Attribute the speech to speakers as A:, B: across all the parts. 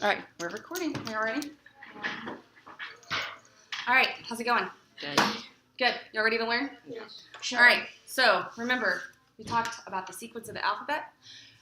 A: All right, we're recording. Are you all ready? All right, how's it going?
B: Good.
A: Good. Y'all ready to learn?
C: Yes.
A: Sure. All right, so remember, we talked about the sequence of the alphabet.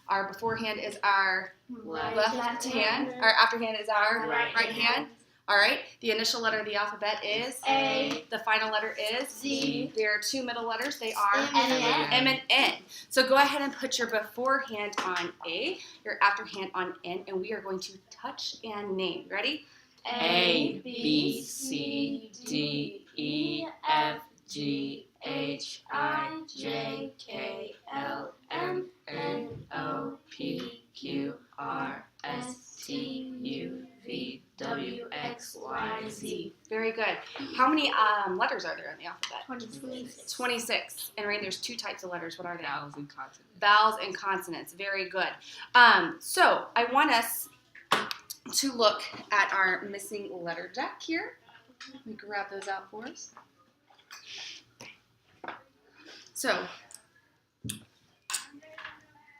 A: Our beforehand is our left hand. Our afterhand is our
C: Right
A: hand. All right, the initial letter of the alphabet is
C: A.
A: The final letter is
C: Z.
A: There are two middle letters. They are
C: M and N.
A: M and N. So go ahead and put your beforehand on A, your afterhand on N, and we are going to touch and name. Ready?
B: A, B, C, D, E, F, G, H, I, J, K, L, M, N, O, P, Q, R, S, T, U, V, W, X, Y, Z.
A: Very good. How many letters are there in the alphabet?
C: 26.
A: 26. And Rain, there's two types of letters. What are they?
B: Vowels and consonants.
A: Vowels and consonants. Very good. So I want us to look at our missing letter deck here. Let me grab those out for us. So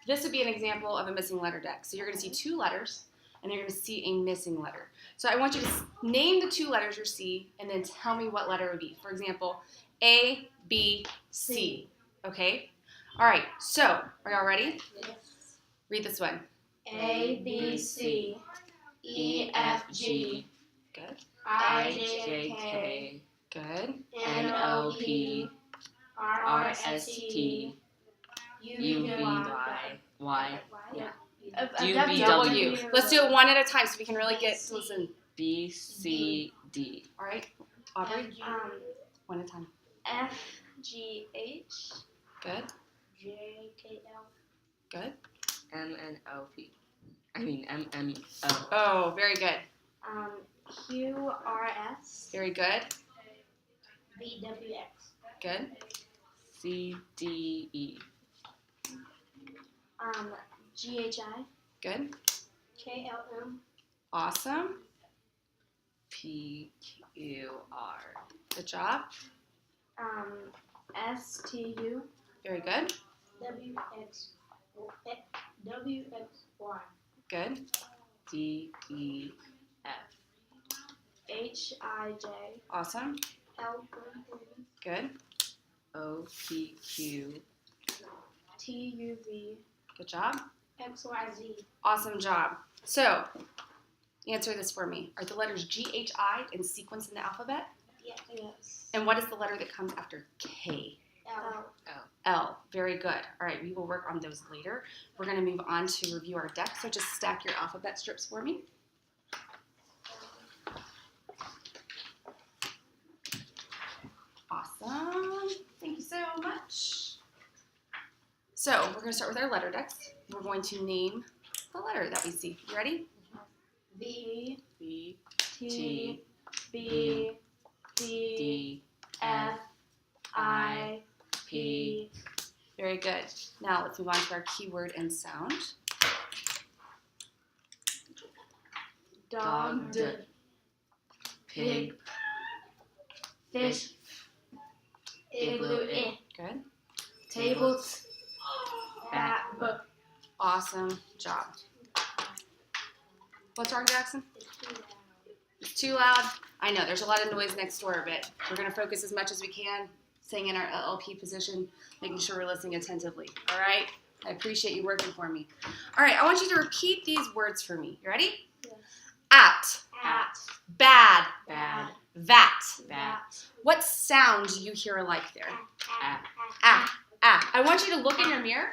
A: this would be an example of a missing letter deck. So you're going to see two letters, and you're going to see a missing letter. So I want you to name the two letters you see, and then tell me what letter it would be. For example, A, B, C. Okay? All right. So are y'all ready?
C: Yes.
A: Read this one.
C: A, B, C, E, F, G,
A: Good.
C: I,
B: J,
C: J, K,
B: K,
A: Good.
B: N, O, P,
C: R, S, T,
B: U, V, Y,
C: Yeah.
B: U, B,
A: W. Let's do it one at a time so we can really get to listen.
B: B, C, D.
A: All right, Aubrey, one at a time.
C: F, G, H,
A: Good.
C: J, K, L,
B: M, N, O, P. I mean, M, N, O.
A: Oh, very good.
C: Q, R, S,
A: Very good.
C: B, W, X,
A: Good.
B: C, D, E.
C: G, H, I,
A: Good.
C: K, L, M,
A: Awesome.
B: P, Q, R.
A: Good job.
C: S, T, U,
A: Very good.
C: W, X, W, X, Y,
A: Good.
B: D, E, F.
C: H, I, J,
A: Awesome.
C: L,
A: Good.
B: O, P, Q.
C: T, U, V,
A: Good job.
C: X, Y, Z.
A: Awesome job. So, answer this for me. Are the letters G, H, I in sequence in the alphabet?
C: Yes.
A: And what is the letter that comes after K?
C: L.
A: L. Very good. All right, we will work on those later. We're going to move on to review our deck. So just stack your alphabet strips for me. Awesome. Thank you so much. So we're going to start with our letter decks. We're going to name the letter that we see. You ready?
C: V,
B: B,
C: T, B, D,
B: D,
C: F, I,
B: P.
A: Very good. Now let's move on to our keyword and sound.
C: dog,
B: D, Pig,
C: fish, igloo,
A: Good.
C: tables, bat, book.
A: Awesome job. What's wrong, Jackson? It's too loud. I know, there's a lot of noise next door, but we're going to focus as much as we can, staying in our LLP position, making sure we're listening attentively. All right? I appreciate you working for me. All right, I want you to repeat these words for me. You ready?
C: Yes.
A: At,
C: At,
A: bad,
B: Bad,
A: that.
B: Bat,
A: What sound do you hear alike there?
B: Ah,
A: Ah, ah. I want you to look in your mirror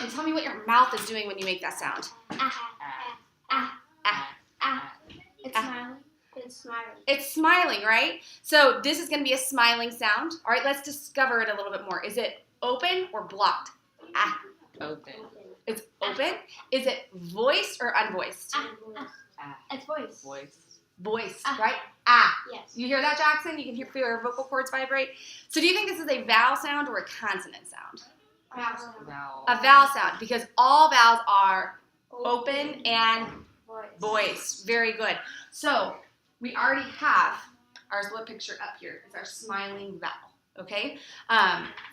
A: and tell me what your mouth is doing when you make that sound.
B: Ah,
A: Ah.
B: Ah.
C: It's
A: Ah.
C: smiling. It's smiling.
A: It's smiling, right? So this is going to be a smiling sound. All right, let's discover it a little bit more. Is it open or blocked? Ah,
B: Open.
A: it's open. Is it voiced or unvoiced?
B: Ah.
C: It's voice.
B: Voice.
A: Voiced,
C: Ah.
A: right? Ah.
C: Yes.
A: You hear that, Jackson? You can feel your vocal cords vibrate. So do you think this is a vowel sound or a consonant sound?
B: Vowel.
A: A vowel sound, because all vowels are open and voiced. Very good. So we already have our split picture up here. It's our smiling vowel. Okay?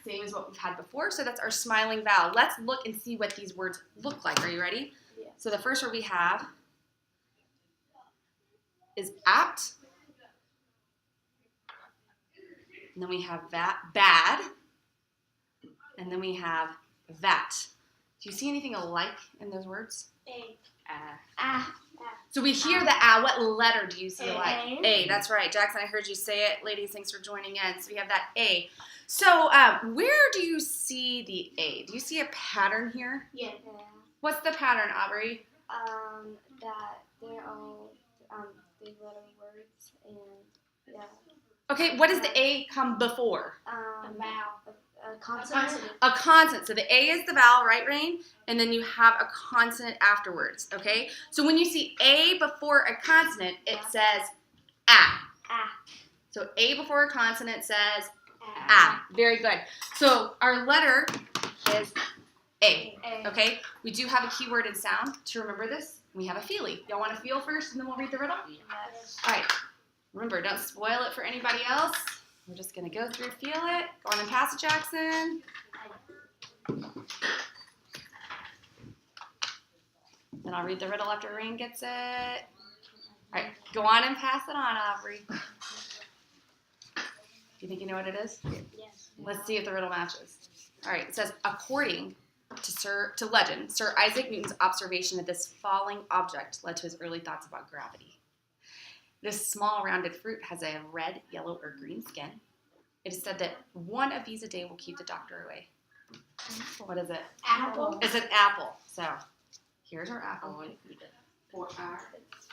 A: Same as what we've had before. So that's our smiling vowel. Let's look and see what these words look like. Are you ready?
C: Yes.
A: So the first word we have is apt. And then we have bad. And then we have that. Do you see anything alike in those words?
C: A.
B: Ah.
A: So we hear the ah. What letter do you see alike?
C: A.
A: A. That's right. Jackson, I heard you say it. Ladies, thanks for joining in. So we have that A. So where do you see the A? Do you see a pattern here?
C: Yeah.
A: What's the pattern, Aubrey?
C: That they're all big letter words and yeah.
A: Okay, what does the A come before?
C: A vowel. A consonant.
A: A consonant. So the A is the vowel, right, Rain? And then you have a consonant afterwards, okay? So when you see A before a consonant, it says ah.
C: Ah.
A: So A before a consonant says ah. Very good. So our letter is A, okay? We do have a keyword and sound to remember this. We have a feelie. Y'all want to feel first and then we'll read the riddle?
C: Yes.
A: All right. Remember, don't spoil it for anybody else. We're just going to go through, feel it. Go on and pass it, Jackson. Then I'll read the riddle after Rain gets it. All right, go on and pass it on, Aubrey. Do you think you know what it is?
C: Yes.
A: Let's see if the riddle matches. All right, it says, according to legend, Sir Isaac Newton's observation of this falling object led to his early thoughts about gravity. This small rounded fruit has a red, yellow, or green skin. It is said that one of these a day will keep the doctor away. What is it?
C: Apple.
A: It's an apple. So here's our apple. For our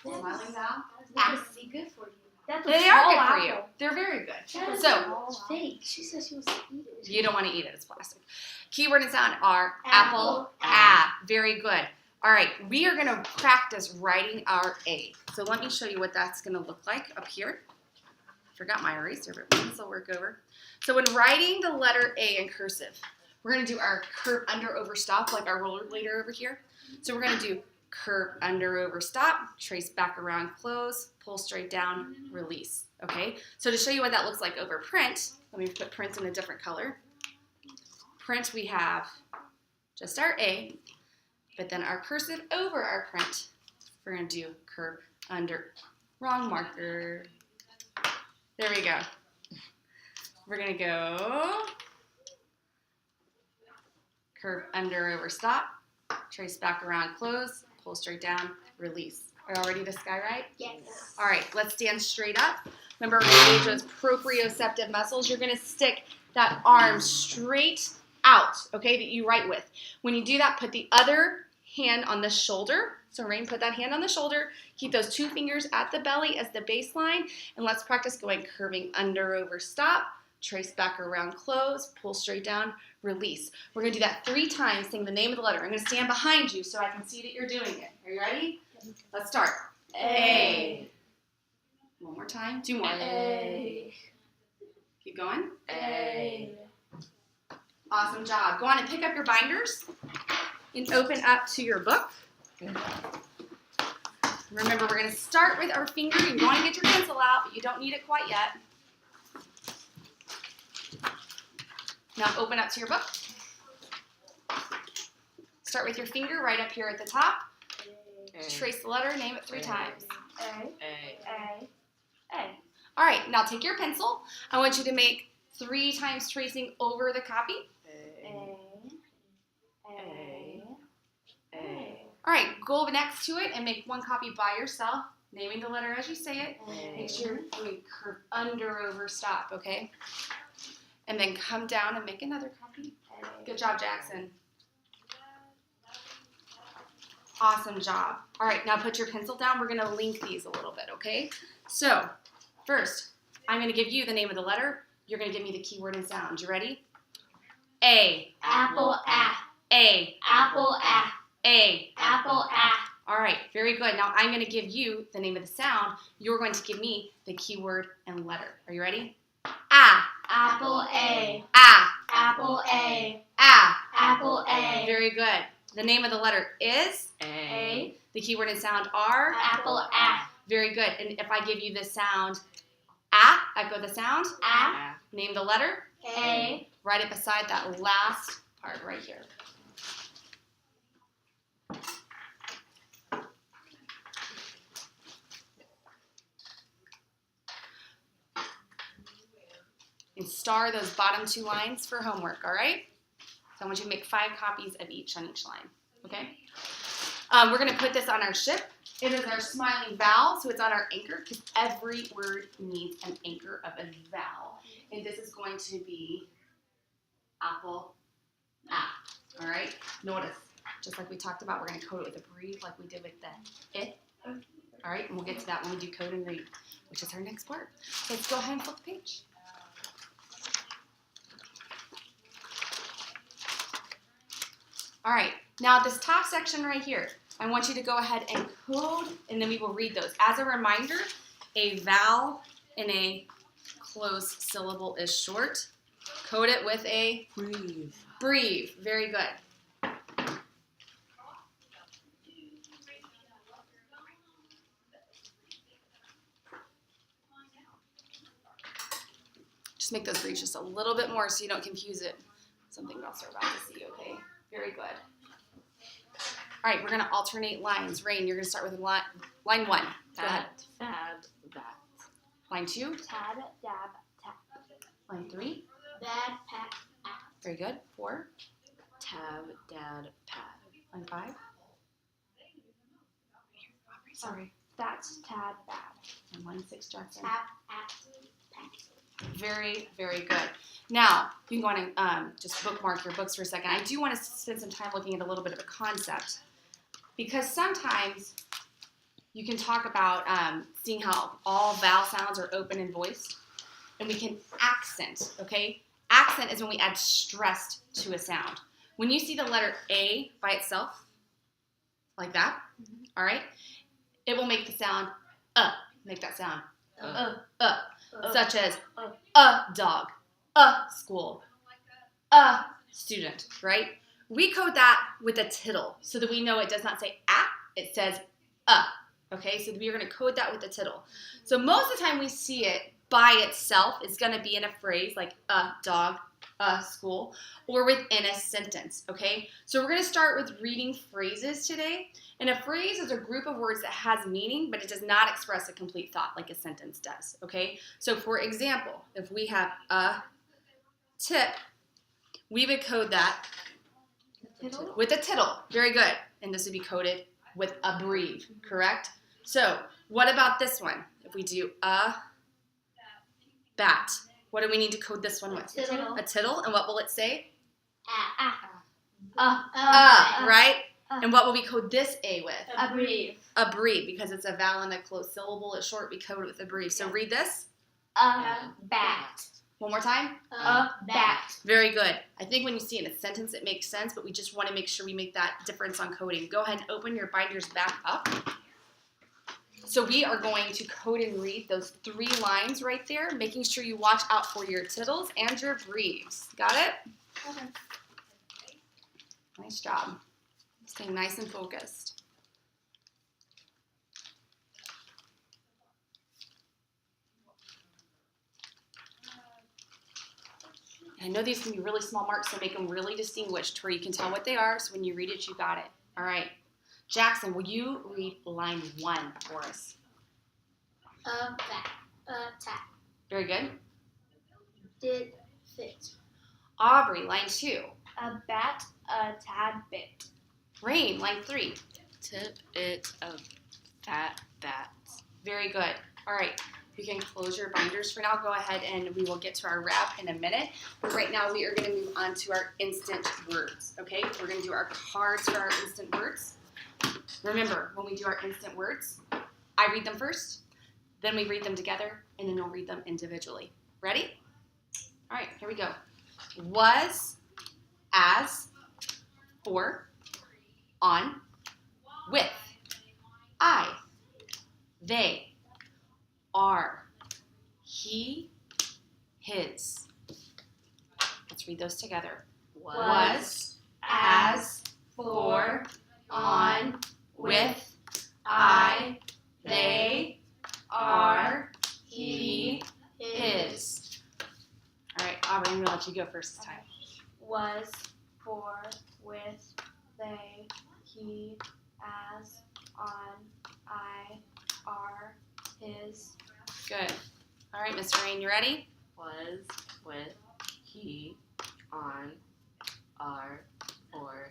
A: smiling down.
C: That would be good for you. That's
A: They are good for you. They're very good. So
C: fake. She says she was to eat it.
A: you don't want to eat it. It's plastic. Keyword and sound are
C: Apple,
A: ah. Very good. All right, we are going to practice writing our A. So let me show you what that's going to look like up here. Forgot my eraser, but this will work over. So when writing the letter A in cursive, we're going to do our curve under over stop like our rollerblader over here. So we're going to do curve under over stop, trace back around close, pull straight down, release. Okay, so to show you what that looks like over print, let me put print in a different color. Print, we have just our A, but then our cursive over our print, we're going to do curve under, wrong marker. There we go. We're going to go curve under over stop, trace back around close, pull straight down, release. Are y'all ready to sky right?
C: Yes.
A: All right, let's stand straight up. Remember, we're going to engage those proprioceptive muscles. You're going to stick that arm straight out, okay, that you write with. When you do that, put the other hand on the shoulder. So Rain, put that hand on the shoulder. Keep those two fingers at the belly as the baseline. And let's practice going curving under over stop, trace back around close, pull straight down, release. We're going to do that 3 times, saying the name of the letter. I'm going to stand behind you so I can see that you're doing it. Are you ready? Let's start. A. One more time. 2 more.
C: A.
A: Keep going.
C: A.
A: Awesome job. Go on and pick up your binders and open up to your book. Remember, we're going to start with our finger. You want to get your pencil out, but you don't need it quite yet. Now open up to your book. Start with your finger right up here at the top. Trace the letter, name it 3 times.
C: A.
A: A. All right, now take your pencil. I want you to make 3 times tracing over the copy. All right, go next to it and make 1 copy by yourself, naming the letter as you say it. Make sure you're doing curve under over stop, okay? And then come down and make another copy. Good job, Jackson. Awesome job. All right, now put your pencil down. We're going to link these a little bit, okay? So, first, I'm going to give you the name of the letter. You're going to give me the keyword and sound. You ready? A.
C: Apple.
A: A.
C: Apple.
A: A.
C: Apple.
A: All right, very good. Now I'm going to give you the name of the sound. You're going to give me the keyword and letter. Are you ready? Ah.
C: Apple. A.
A: Ah.
C: Apple. A.
A: Ah.
C: Apple. A.
A: Very good. The name of the letter is?
C: A.
A: The keyword and sound are?
C: Apple.
A: Very good. And if I give you the sound ah, echo the sound.
C: A.
A: Name the letter.
C: A.
A: Write it beside that last part right here. and star those bottom 2 lines for homework, all right? So I want you to make 5 copies of each on each line, okay? We're going to put this on our ship. It is our smiling vowel, so it's on our anchor because every word needs an anchor of a vowel. And this is going to be apple, all right? Notice, just like we talked about, we're going to code it with a breathe like we did with the it. All right, and we'll get to that when we do code and read, which is our next part. Let's go ahead and flip the page. All right, now this top section right here, I want you to go ahead and code, and then we will read those. As a reminder, a vowel in a closed syllable is short. Code it with a
B: Breathe.
A: breathe. Very good. Just make those breathes just a little bit more so you don't confuse it. Something else we're about to see, okay? Very good. All right, we're going to alternate lines. Rain, you're going to start with line 1. Go ahead.
B: Fad, that.
A: Line 2.
C: Tad, dab, tap.
A: Line 3.
C: Bad, pat, at.
A: Very good. 4.
B: Tab, dad, pad.
A: Line 5. Sorry.
C: That's tad, bad.
A: And line 6, Jackson.
C: Tap, at, pat.
A: Very, very good. Now, you can go on and just bookmark your books for a second. I do want to spend some time looking at a little bit of a concept because sometimes you can talk about seeing how all vowel sounds are open and voiced, and we can accent, okay? Accent is when we add stress to a sound. When you see the letter A by itself, like that, all right, it will make the sound make that sound, such as a dog, a school, a student, right? We code that with a tittle so that we know it does not say it says okay? So we are going to code that with a tittle. So most of the time we see it by itself, it's going to be in a phrase like a dog, a school, or within a sentence, okay? So we're going to start with reading phrases today. And a phrase is a group of words that has meaning, but it does not express a complete thought like a sentence does, okay? So for example, if we have a tip, we would code that with a tittle. Very good. And this would be coded with a breathe, correct? So what about this one? If we do a bat, what do we need to code this one with?
C: Tittle.
A: A tittle. And what will it say?
C: Right?
A: Right? And what will we code this A with?
C: A breathe.
A: A breathe, because it's a vowel in a closed syllable. It's short. We code it with a breathe. So read this.
C: A bat.
A: One more time.
C: A bat.
A: Very good. I think when you see it in a sentence, it makes sense, but we just want to make sure we make that difference on coding. Go ahead and open your binders back up. So we are going to code and read those 3 lines right there, making sure you watch out for your tittles and your breathes. Got it?
C: Okay.
A: Nice job. Staying nice and focused. I know these can be really small marks, so make them really distinguished where you can tell what they are, so when you read it, you got it. All right. Jackson, will you read line 1 for us?
C: A bat. A tap.
A: Very good.
C: Did fit.
A: Aubrey, line 2.
C: A bat. A tad bit.
A: Rain, line 3.
B: Tip it of fat bats.
A: Very good. All right. You can close your binders for now. Go ahead and we will get to our wrap in a minute. But right now we are going to move on to our instant words, okay? We're going to do our cards for our instant words. Remember, when we do our instant words, I read them first, then we read them together, and then we'll read them individually. Ready? All right, here we go. Was, as, for, on, with, I, they, are, he, his. Let's read those together. Was, as, for, on, with, I, they, are, he, his. All right, Aubrey, I'm going to let you go first this time.
C: Was, for, with, they, he, as, on, I, are, his.
A: Good. All right, Mr. Rain, you ready?
B: Was, with, he, on, are, for,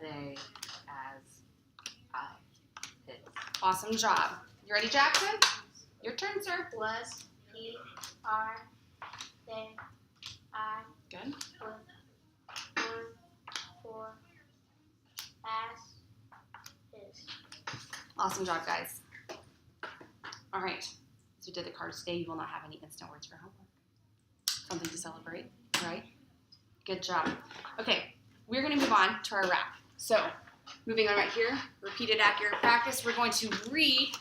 B: they, as, I, his.
A: Awesome job. You ready, Jackson? Your turn, sir.
C: Was, he, are, they, I,
A: Good.
C: with, on, for, as, his.
A: Awesome job, guys. All right. So we did the cards today. You will not have any instant words for homework. Something to celebrate, right? Good job. Okay, we're going to move on to our wrap. So, moving on right here, repeated accurate practice. We're going to read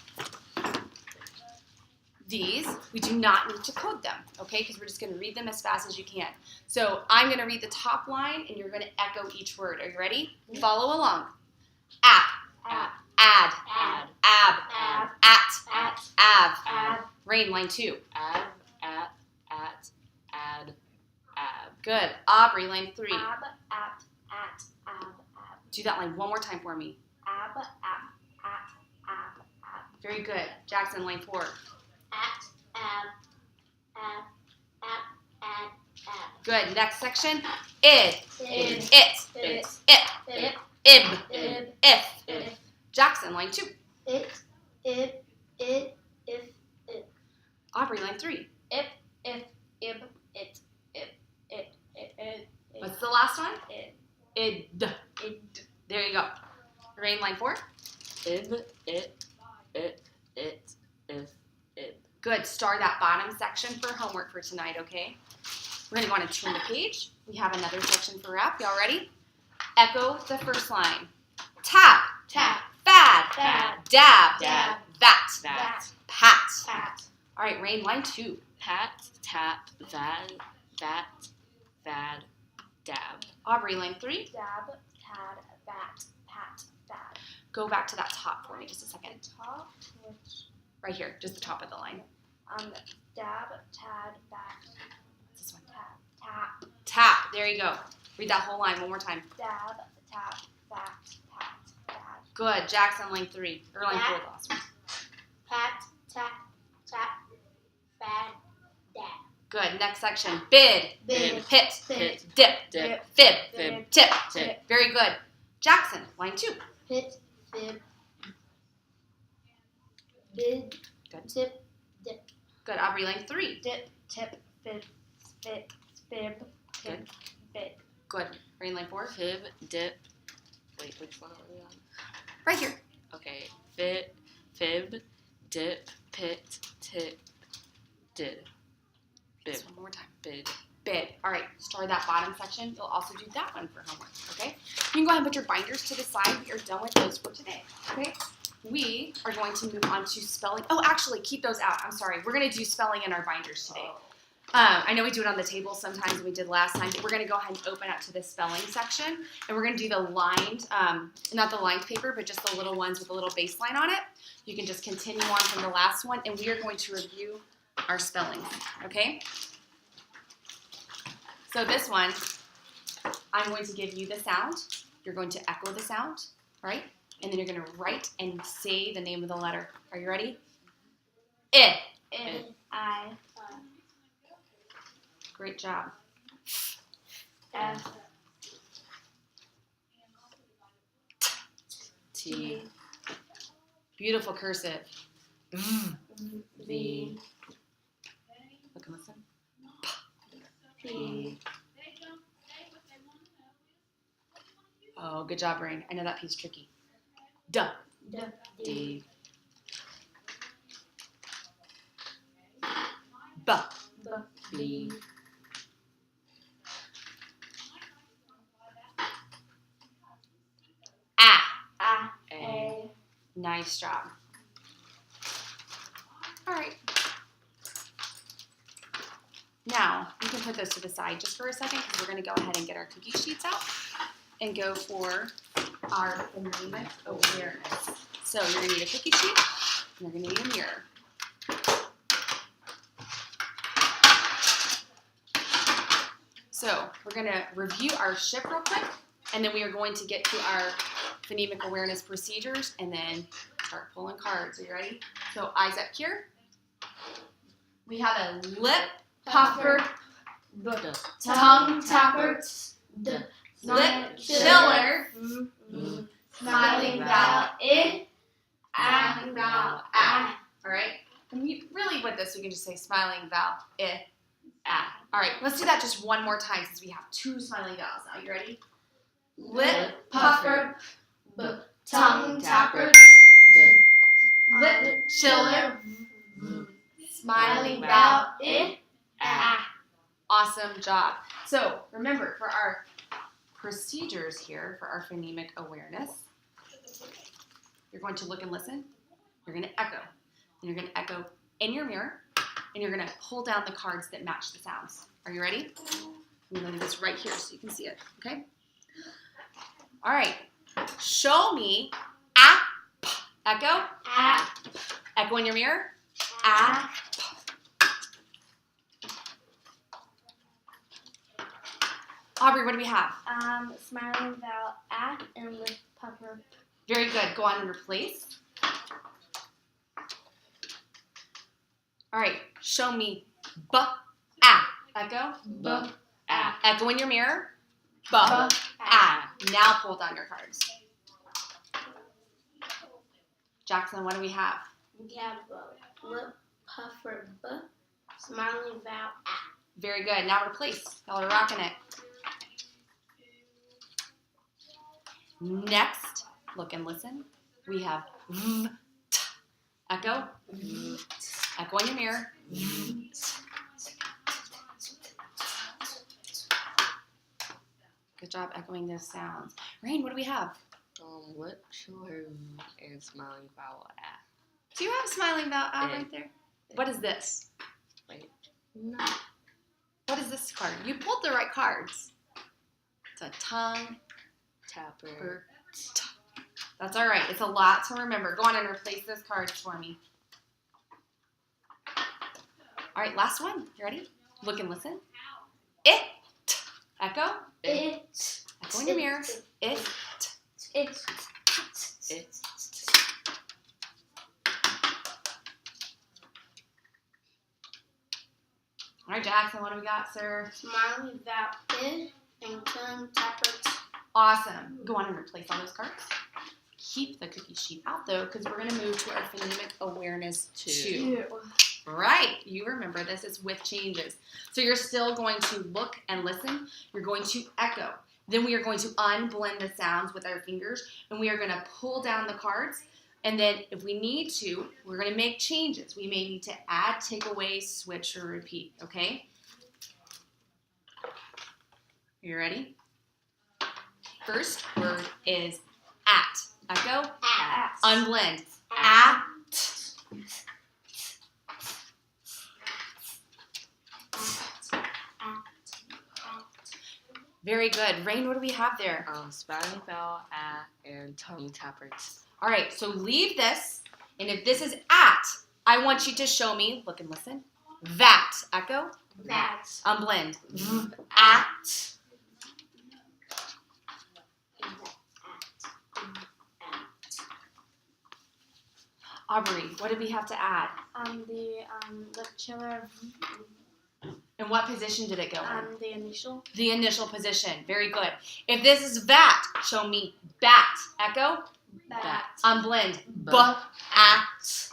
A: these. We do not need to code them, okay? Because we're just going to read them as fast as you can. So, I'm going to read the top line, and you're going to echo each word. Are you ready? Follow along. App.
C: App.
A: Add.
C: Add.
A: Ab.
C: Ab.
A: At.
C: At.
A: Av.
C: Ab.
A: Rain, line 2.
B: Ab, at, add, ab.
A: Good. Aubrey, line 3.
C: Ab. At. Ab.
A: Do that line one more time for me.
C: Ab. Ab.
A: Very good. Jackson, line 4.
C: At. Ab. Ad.
A: Good. Next section. Id.
C: Id.
A: It.
C: It.
A: Ip.
C: Ip.
A: Ib.
C: Ib.
A: If.
C: If.
A: Jackson, line 2.
C: It. If.
A: Aubrey, line 3.
C: If. Ib. It. It.
A: What's the last one?
C: Id.
A: Id.
C: Id.
A: There you go. Rain, line 4.
B: Ib, it, if, ib.
A: Good. Star that bottom section for homework for tonight, okay? We're going to go on and turn the page. We have another section for wrap. Y'all ready? Echo the first line. Tap.
C: Tap.
A: Fad.
C: Fad.
A: Dab.
B: Dab.
A: That.
B: That.
A: Pat.
C: Pat.
A: All right, Rain, line 2.
B: Pat, tap, that, fad, dab.
A: Aubrey, line 3.
C: Dab. Tad. Bat. Pat. Bad.
A: Go back to that top for me just a second.
C: Top. Which.
A: Right here, just the top of the line.
C: Dab. Tad. Bat.
A: What's this one?
C: Tap.
A: Tap. There you go. Read that whole line one more time.
C: Dab. Tap. Bat. Pat. Bad.
A: Good. Jackson, line 3. Or line 4, the last one.
C: Pat. Tap. Tap. Bad. Dab.
A: Good. Next section. Bid.
C: Bid.
A: Hit.
C: Hit.
A: Dip.
B: Dip.
A: Fib.
B: Fib.
A: Tip.
B: Tip.
A: Very good. Jackson, line 2.
C: Hit. Fib. Bid.
A: Good.
C: Tip.
A: Good. Aubrey, line 3.
C: Dip. Tip. Fib. Spit. Fib. Tip.
A: Good.
C: Bid.
A: Good. Rain, line 4.
B: Fib, dip. Wait, which one are we on?
A: Right here.
B: Okay. Fib, dip, pit, tip, did. Bib,
A: Just one more time.
B: bid.
A: Bid. All right. Star that bottom section. You'll also do that one for homework, okay? You can go ahead and put your binders to the side. We are done with those for today, okay? We are going to move on to spelling. Oh, actually, keep those out. I'm sorry. We're going to do spelling in our binders today. I know we do it on the table sometimes, and we did last time, but we're going to go ahead and open up to the spelling section, and we're going to do the lined, not the lined paper, but just the little ones with a little baseline on it. You can just continue on from the last one, and we are going to review our spelling, okay? So this one, I'm going to give you the sound. You're going to echo the sound, right? And then you're going to write and say the name of the letter. Are you ready? I.
C: I.
A: Great job.
C: F.
B: T.
A: Beautiful cursive.
C: V.
A: Look and listen.
C: P.
A: Oh, good job, Rain. I know that piece tricky. Duh.
B: D.
A: Buh.
B: B.
A: Ah.
B: A.
A: Nice job. All right. Now, you can put those to the side just for a second because we're going to go ahead and get our cookie sheets out and go for our phonemic awareness. So you're going to need a cookie sheet and you're going to need a mirror. So we're going to review our ship real quick, and then we are going to get to our phonemic awareness procedures and then start pulling cards. Are you ready? So eyes up here. We have a lip,
C: puffer,
B: D.
C: tongue tapper,
B: D.
A: Lip chiller.
C: smiling vowel I, acting vowel ah.
A: All right. And really with this, we can just say smiling vowel I, ah. All right. Let's do that just one more time since we have 2 smiling vowels now. You ready? Lip
C: Puffer, tongue tapper,
B: D.
A: lip chiller.
C: smiling vowel I, ah.
A: Awesome job. So remember, for our procedures here, for our phonemic awareness, you're going to look and listen. You're going to echo. And you're going to echo in your mirror. And you're going to pull down the cards that match the sounds. Are you ready? I'm going to leave this right here so you can see it. Okay? All right. Show me ah, p. Echo.
C: Ah,
A: Echo in your mirror. Ah. Aubrey, what do we have?
C: smiling vowel ah and lip puffer.
A: Very good. Go on and replace. All right. Show me b, ah. Echo.
B: B. Ah.
A: Echo in your mirror. B,
C: Ah.
A: ah. Now pull down your cards. Jackson, what do we have?
C: We have lip puffer b, smiling vowel ah.
A: Very good. Now replace. Y'all are rocking it. Next, look and listen. We have v, t. Echo. Echo in your mirror. Good job echoing those sounds. Rain, what do we have?
B: Lip chiller and smiling vowel ah.
A: Do you have smiling vowel out
B: Eh.
A: right there? What is this?
B: Wait.
A: What is this card? You pulled the right cards. It's a tongue.
B: Tapper.
A: That's all right. It's a lot to remember. Go on and replace those cards for me. All right, last one. You ready? Look and listen. It. Echo.
C: It.
A: Echo in your mirror. It.
C: It.
B: It.
A: All right, Jackson, what do we got, sir?
C: Smiling vowel I and tongue tapper.
A: Awesome. Go on and replace all those cards. Keep the cookie sheet out, though, because we're going to move to our phonemic awareness 2. Right. You remember this. It's with changes. So you're still going to look and listen. You're going to echo. Then we are going to unblend the sounds with our fingers, and we are going to pull down the cards. And then if we need to, we're going to make changes. We may need to add, take away, switch, or repeat. Okay? You ready? First word is at. Echo.
C: At.
A: Unblend. At. Very good. Rain, what do we have there?
B: Smiling vowel ah and tongue tappers.
A: All right, so leave this. And if this is at, I want you to show me, look and listen, that. Echo.
C: That.
A: Unblend. At. Aubrey, what did we have to add?
C: The lip chiller.
A: In what position did it go in?
C: The initial.
A: The initial position. Very good. If this is that, show me bat. Echo.
C: That.
A: Unblend.
B: B.
A: At.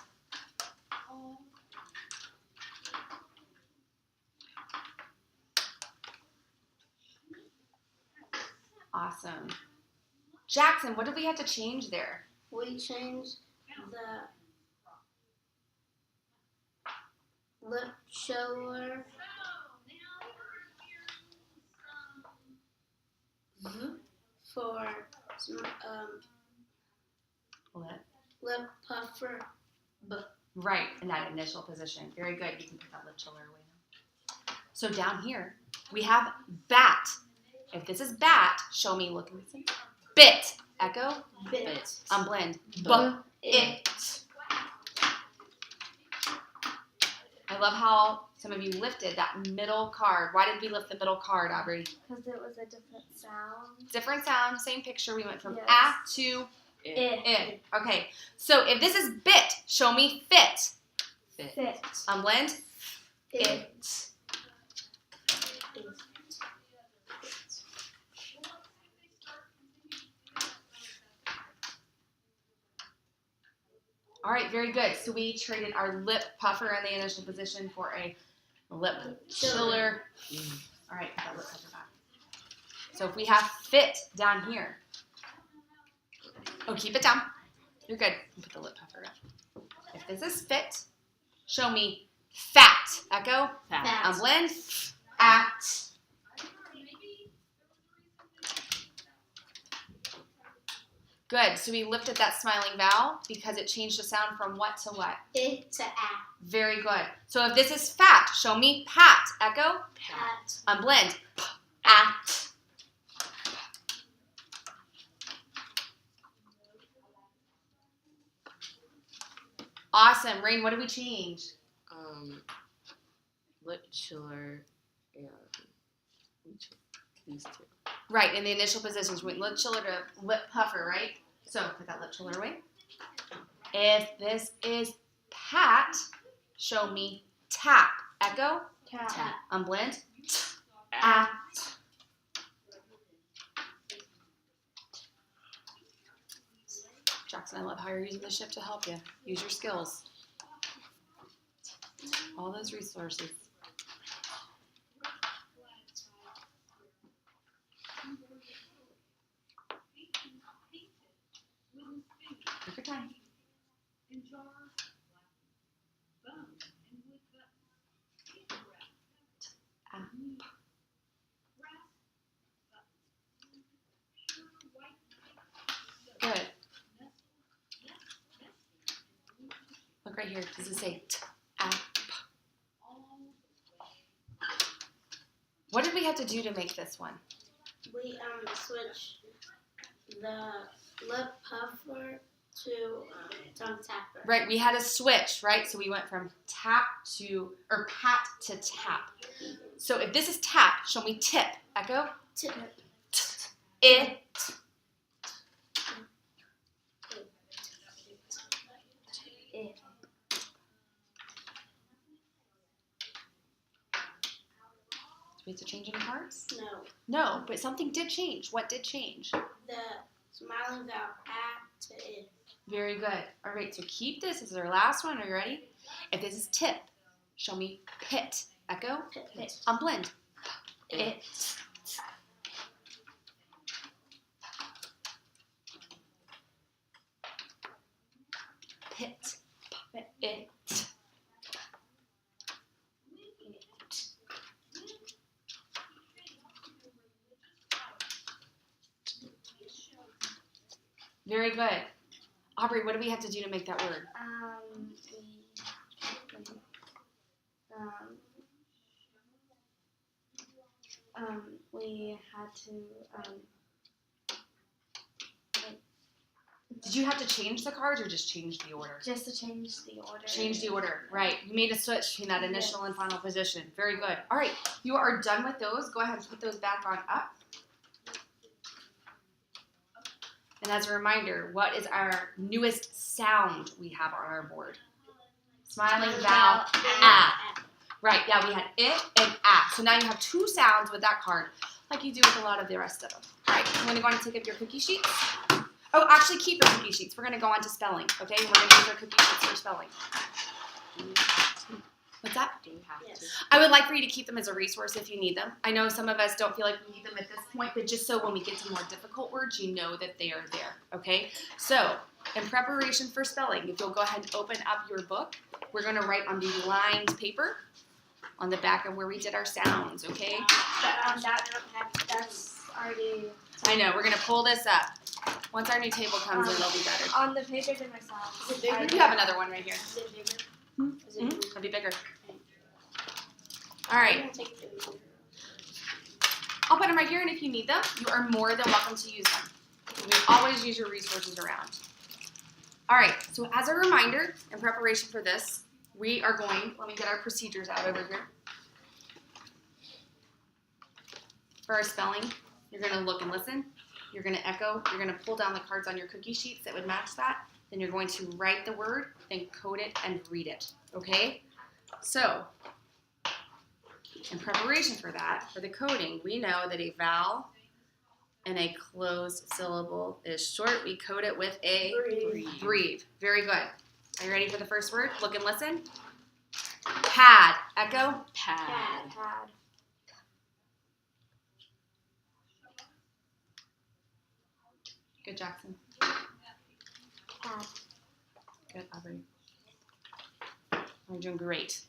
A: Awesome. Jackson, what did we have to change there?
C: We changed the lip chiller for lip puffer.
A: Right, in that initial position. Very good. You can put that lip chiller away now. So down here, we have bat. If this is bat, show me, look and listen. Bit. Echo.
C: Bit.
A: Unblend. It. I love how some of you lifted that middle card. Why did we lift the middle card, Aubrey?
C: Because it was a different sound.
A: Different sound, same picture. We went from
C: Yes.
A: ah to
C: It.
A: in. Okay, so if this is bit, show me fit.
C: Fit.
A: Unblend.
C: It.
A: All right, very good. So we traded our lip puffer in the initial position for a lip chiller. All right, put that lip puffer back. So if we have fit down here, oh, keep it down. You're good. Put the lip puffer up. If this is fit, show me fat. Echo.
B: Fat.
A: Blend. At. Good. So we lifted that smiling vowel because it changed the sound from what to what?
C: It to at.
A: Very good. So if this is fat, show me pat. Echo.
C: Pat.
A: Blend. At. Awesome. Rain, what did we change?
B: Lip chiller and these two.
A: Right, in the initial positions, we went lip chiller to lip puffer, right? So put that lip chiller away. If this is pat, show me tap. Echo.
C: Tap.
A: Blend. At. Jackson, I love how you're using the ship to help you. Use your skills. All those resources. Take your time. Good. Look right here. Does it say t, app? What did we have to do to make this one?
C: We switch the lip puffer to tongue tapper.
A: Right, we had a switch, right? So we went from tap to, or pat to tap. So if this is tap, show me tip. Echo.
C: Tip.
A: It. Do we have to change any parts?
C: No.
A: No, but something did change. What did change?
C: The smiling vowel at to it.
A: Very good. All right, so keep this. This is our last one. Are you ready? If this is tip, show me pit. Echo.
C: Pit.
A: Blend. It. Pit. It. Very good. Aubrey, what do we have to do to make that word?
C: We had to
A: Did you have to change the cards or just change the order?
C: just to change the order.
A: Change the order. Right. You made a switch between that initial and final position. Very good. All right. You are done with those. Go ahead and put those back on up. And as a reminder, what is our newest sound we have on our board? Smiling vowel, ah. Right, yeah, we had it and ah. So now you have two sounds with that card, like you do with a lot of the rest of them. All right, I'm going to go on and take up your cookie sheets. Oh, actually keep your cookie sheets. We're going to go on to spelling, okay? We're going to use our cookie sheets for spelling. What's that?
B: Do you have to?
A: I would like for you to keep them as a resource if you need them. I know some of us don't feel like we need them at this point, but just so when we get to more difficult words, you know that they are there, okay? So, in preparation for spelling, if you'll go ahead and open up your book, we're going to write on the lined paper on the back of where we did our sounds, okay?
C: That's already
A: I know, we're going to pull this up. Once our new table comes in, it'll be better.
C: on the paper to myself. Is it bigger?
A: You have another one right here.
C: Is it bigger? Is it
A: Mm-hmm.
C: bigger?
A: It'll be bigger. All right.
C: I'm gonna take the
A: I'll put them right here, and if you need them, you are more than welcome to use them. We always use your resources around. All right, so as a reminder, in preparation for this, we are going, let me get our procedures out over here. For our spelling, you're going to look and listen. You're going to echo. You're going to pull down the cards on your cookie sheets that would match that. Then you're going to write the word, then code it, and read it. Okay? So, In preparation for that, for the coding, we know that a vowel and a closed syllable is short. We code it with a breathe. Very good. Are you ready for the first word? Look and listen. Pad. Echo.
B: Pad.
C: Pad.
A: Good, Jackson.
C: Pad.
A: Good, Aubrey. You're doing great.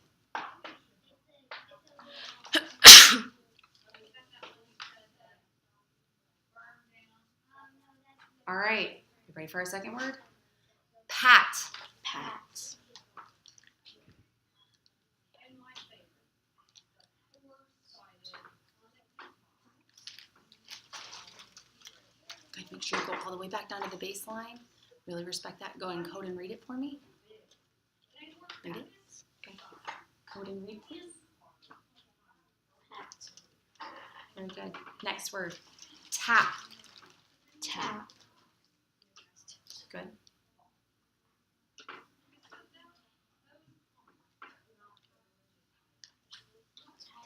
A: All right. You ready for our second word? Pat.
B: Pat.
A: Good. Make sure you go all the way back down to the baseline. Really respect that. Go and code and read it for me. Read it. Okay. Code and read, please.
C: Pat.
A: Very good. Next word. Tap.
B: Tap.
A: Good.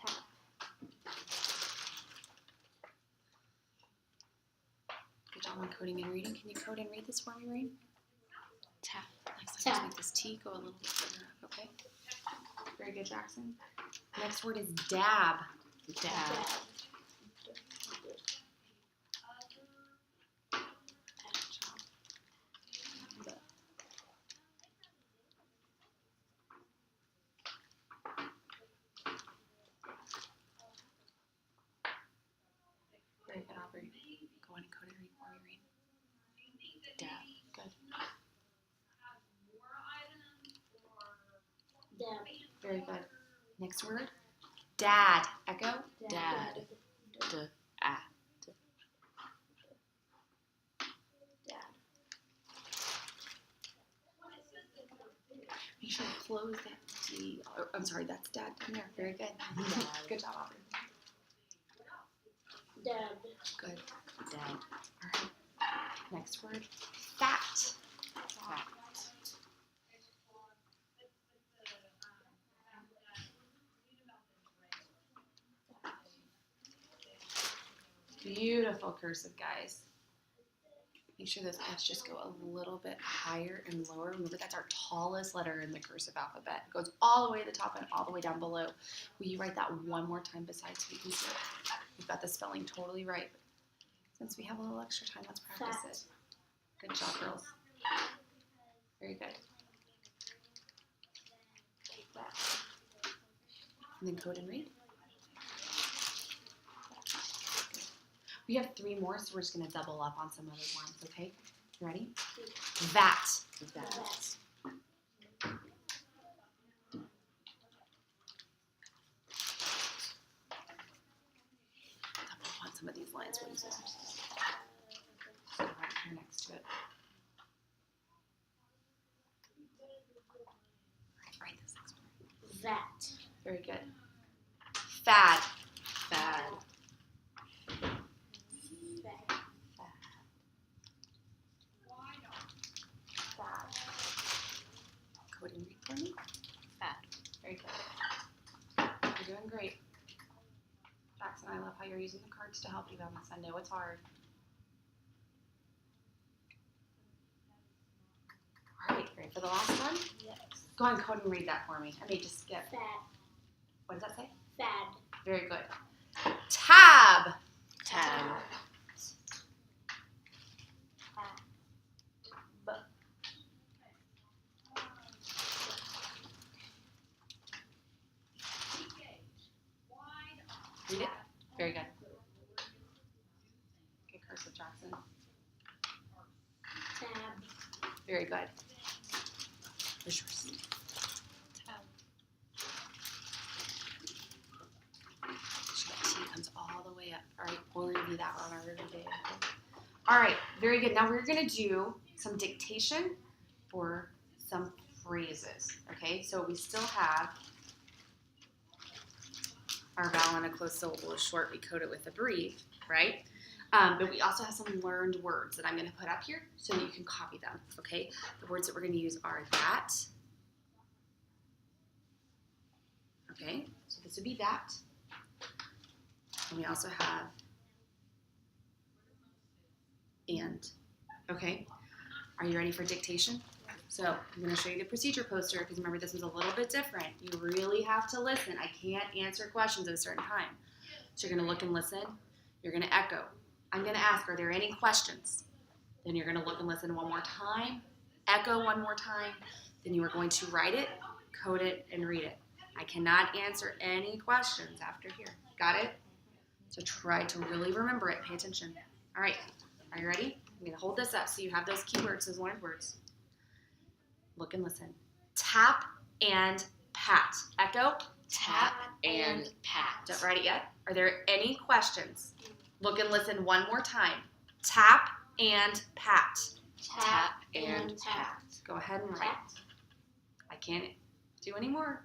C: Tap.
A: Good job on coding and reading. Can you code and read this for me, Rain?
B: Tap.
A: Next time, just
C: Tap.
A: make this T go a little bit further up, okay? Very good, Jackson. Next word is dab.
B: Dab.
C: Dab.
A: Very good, Aubrey. Go on and code and read for me, Rain.
B: Dab.
A: Good.
C: Dab.
A: Very good. Next word. Dad. Echo.
B: Dad. D. A.
C: Dad.
A: Make sure to close that D. Oh, I'm sorry, that's dad down there. Very good.
B: Dad.
A: Good job, Aubrey.
C: Dad.
A: Good.
B: Dad.
A: All right. Next word. Fat.
B: Fat.
A: Beautiful cursive, guys. Make sure those F's just go a little bit higher and lower. Remember, that's our tallest letter in the cursive alphabet. It goes all the way to the top and all the way down below. Will you write that one more time besides so we can see it? You've got the spelling totally right. Since we have a little extra time, let's practice
C: Fat.
A: it. Good job, girls. Very good.
C: Fat.
A: And then code and read. We have 3 more, so we're just going to double up on some other ones, okay? You ready? Vat.
B: That.
A: Double up on some of these lines. What is it? So right here next to it. Write this next one.
C: Vat.
A: Very good. Fad.
B: Fad.
A: Code and read for me.
B: Fad.
A: Very good. You're doing great. Jackson, I love how you're using the cards to help you on this. I know it's hard. All right, ready for the last one?
C: Yes.
A: Go ahead and code and read that for me. I may just skip.
C: Fat.
A: What does that say?
C: Fad.
A: Very good. Tab.
B: Tab.
A: Read it. Very good. Good cursive, Jackson.
C: Tab.
A: Very good. Where's yours?
B: Tab.
A: Sure that T comes all the way up. All right, we'll review that on our review day. All right, very good. Now we're going to do some dictation for some phrases. Okay, so we still have our vowel and a closed syllable is short. We code it with a breathe, right? But we also have some learned words that I'm going to put up here so that you can copy them, okay? The words that we're going to use are that. Okay, so this would be that. And we also have and. Okay, are you ready for dictation? So I'm going to show you the procedure poster because remember this was a little bit different. You really have to listen. I can't answer questions at a certain time. So you're going to look and listen. You're going to echo. I'm going to ask, are there any questions? Then you're going to look and listen one more time, echo one more time. Then you are going to write it, code it, and read it. I cannot answer any questions after here. Got it? So try to really remember it. Pay attention. All right. Are you ready? I'm going to hold this up so you have those keywords, those learned words. Look and listen. Tap and pat. Echo.
B: Tap and pat.
A: Don't write it yet. Are there any questions? Look and listen one more time. Tap and pat.
B: Tap and pat.
A: Go ahead and write.
C: Tap.
A: I can't do any more.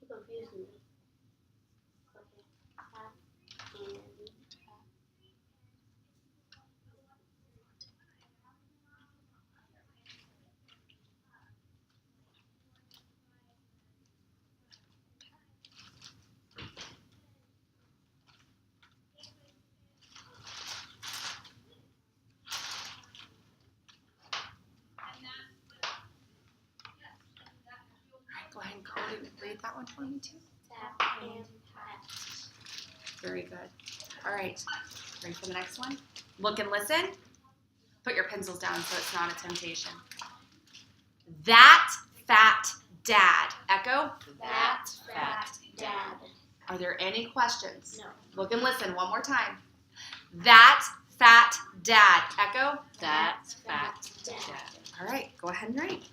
C: You're confusing me. Okay. Tap and tap.
A: Go ahead and code it and read that one for me too.
C: Tap and pat.
A: Very good. All right. Ready for the next one? Look and listen. Put your pencils down so it's not a temptation. That fat dad. Echo.
C: That fat dad.
A: Are there any questions?
C: No.
A: Look and listen one more time. That fat dad. Echo.
B: That fat
C: dad.
B: dad.
A: All right. Go ahead and write.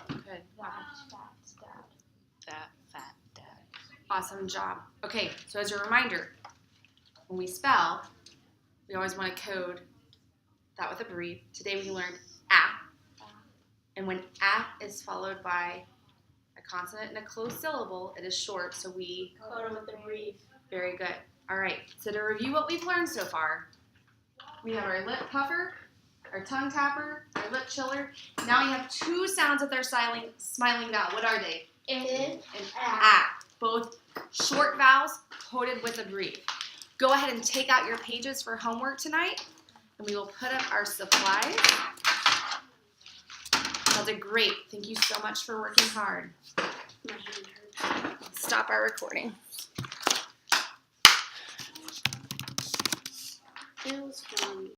A: Good. Wow.
B: That fat dad.
A: Awesome job. Okay, so as a reminder, when we spell, we always want to code that with a brief. Today we learned a, and when a is followed by a consonant and a closed syllable, it is short, so we,
C: Code with the brief.
A: very good. All right, so to review what we've learned so far, we have our lip puffer, our tongue tapper, our lip chiller. Now we have two sounds that they're smiling now. What are they?
C: In
A: And a. Both short vowels coded with a brief. Go ahead and take out your pages for homework tonight, and we will put up our supplies. Y'all did great. Thank you so much for working hard.
C: My hand hurts.
A: Stop our recording.
C: It was fun.